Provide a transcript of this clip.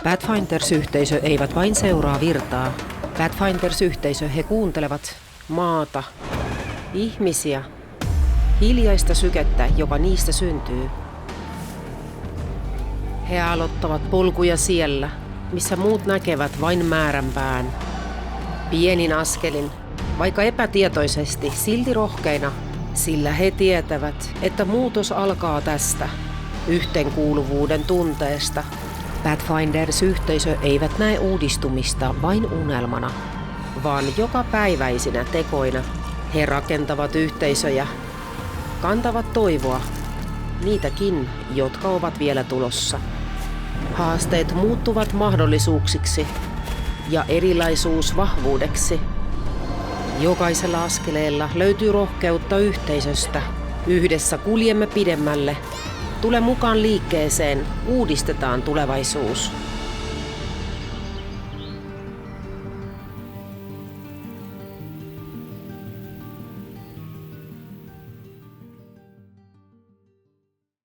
Pathfinders-yhteisö eivät vain seuraa virtaa. Pathfinders-yhteisö he kuuntelevat maata, ihmisiä, hiljaista sykettä, joka niistä syntyy. He aloittavat polkuja siellä, missä muut näkevät vain määränpään. Pienin askelin, vaikka epätietoisesti, silti rohkeina, sillä he tietävät, että muutos alkaa tästä, yhteenkuuluvuuden tunteesta. Pathfinders-yhteisö eivät näe uudistumista vain unelmana, vaan jokapäiväisinä tekoina. He rakentavat yhteisöjä, kantavat toivoa, niitäkin, jotka ovat vielä tulossa. Haasteet muuttuvat mahdollisuuksiksi ja erilaisuus vahvuudeksi. Jokaisella askeleella löytyy rohkeutta yhteisöstä. Yhdessä kuljemme pidemmälle. Tule mukaan liikkeeseen, uudistetaan tulevaisuus.